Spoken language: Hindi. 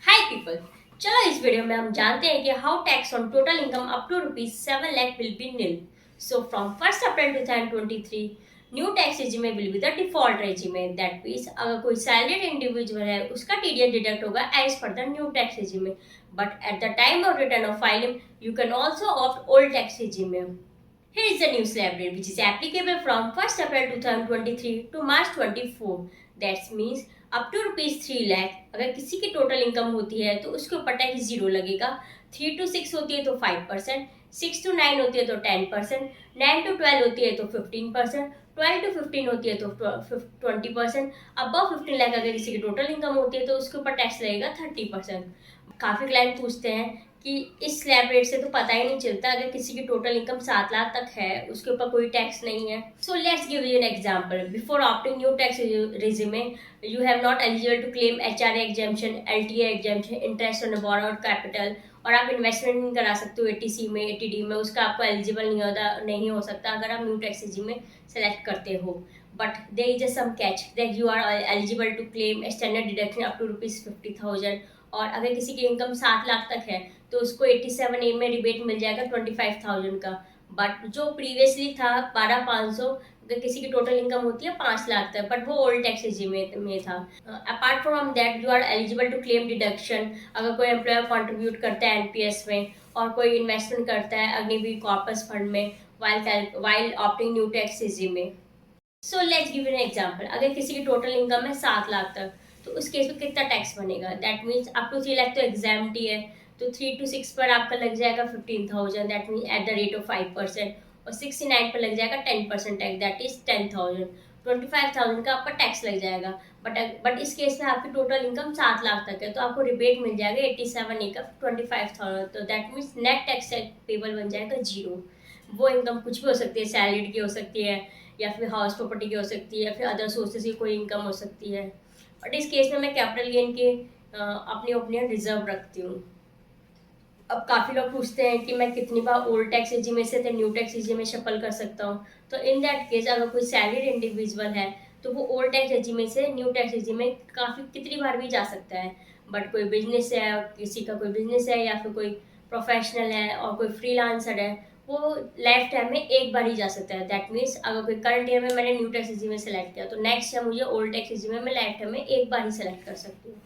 हाय पीपल। चलो इस वीडियो में हम जानते हैं कि how tax on total income up to ₹7 lakh will be nil. So from 1 April 2023 new tax regime will be the default regime. That means अगर कोई सैलरीड इंडिविजुअल है उसका टीडीएस डिडक्ट होगा as per the new tax regime, but at the time of return of filing you can also opt old tax regime. Here is the new slab rate which is applicable from 1st April 2023 to March 24. That means up to ₹3 lakh अगर किसी की टोटल इनकम होती है तो उसके ऊपर टैक्स जीरो लगेगा। 3 to 6 होती है तो 5%, 6 to 9 होती है तो 10%, 9 to 12 होती है तो 15%, 12 to 15 होती है तो 20%। अबव 15 लाख अगर किसी की टोटल इनकम होती है तो उसके ऊपर टैक्स लगेगा 30%। काफ़ी क्लाइंट पूछते हैं कि इस स्लैब रेट से तो पता ही नहीं चलता, अगर किसी की टोटल इनकम 7 लाख तक है उसके ऊपर कोई टैक्स नहीं है। So let's give you an example. Before opting new tax regime you have not eligible to claim HRA exemption, LTA exemption, interest on borrowed capital, और आप इन्वेस्टमेंट नहीं करा सकते हो एटीसी में, एटीडी में, उसका आपको एलिजिबल नहीं हो सकता अगर आप न्यू टैक्स रेजिमे सेलेक्ट करते हो। But there is some catch that you are eligible to claim standard deduction up to ₹50,000। और अगर किसी की इनकम 7 लाख तक है तो उसको 87A में रिबेट मिल जाएगा 25,000 का। बट जो प्रीवियसली था 12,500, अगर किसी की टोटल इनकम होती है 5 लाख तक, बट वो ओल्ड टैक्स में था। Apart from that you are eligible to claim deduction अगर कोई एम्प्लॉयर कॉन्ट्रीब्यूट करता है एनपीएस में और कोई इन्वेस्टमेंट करता है अग्निवीर कॉर्पस फंड में वाइल ऑप्टिंग न्यू टैक्स में। सो लेट्स गिव एन एग्जांपल। अगर किसी की टोटल इनकम है 7 लाख तक तो उस केस में कितना टैक्स बनेगा? That means up to 3 lakh तो एग्जाम्प्ट ही है, तो 3 to 6 पर आपका लग जाएगा 15,000, that means at the rate of 5%, और 69 पर लग जाएगा 10% टैक्स, दैट इज 10,000। 25,000 का आपका टैक्स लग जाएगा। बट इस केस में आपकी टोटल इनकम 7 लाख तक है तो आपको रिबेट मिल जाएगा 87A का 25,000, तो that means net tax payable बन जाएगा जीरो। वो इनकम कुछ भी हो सकती है, सैलरीड की हो सकती है, या फिर हाउस प्रॉपर्टी की हो सकती है, या फिर अदर सोर्सेज की कोई इनकम हो सकती है। बट इस केस में मैं कैपिटल गेन के अपनी ओपिनियन रिजर्व रखती हूँ। अब काफ़ी लोग पूछते हैं कि मैं कितनी बार ओल्ड टैक्स रेजिमे से तो न्यू टैक्स रेजिमे में शफल कर सकता हूँ। तो इन दैट केस अगर कोई सैलरीड इंडिविजुअल है तो वो ओल्ड टैक्स रेजिमे से न्यू टैक्स रेजिमे में काफ़ी कितनी बार भी जा सकता है। बट कोई बिजनेस है, किसी का कोई बिजनेस है, या फिर कोई प्रोफेशनल है और कोई फ्रीलांसर है, वो लाइफ टाइम में एक बार ही जा सकता है। दैट मीन्स अगर कोई करंट ईयर में मैंने न्यू टैक्स रेजिमे सेलेक्ट किया तो नेक्स्ट ईयर मुझे ओल्ड टैक्स रेजिमे में लाइफ टाइम में एक बार ही सेलेक्ट कर सकती हूँ।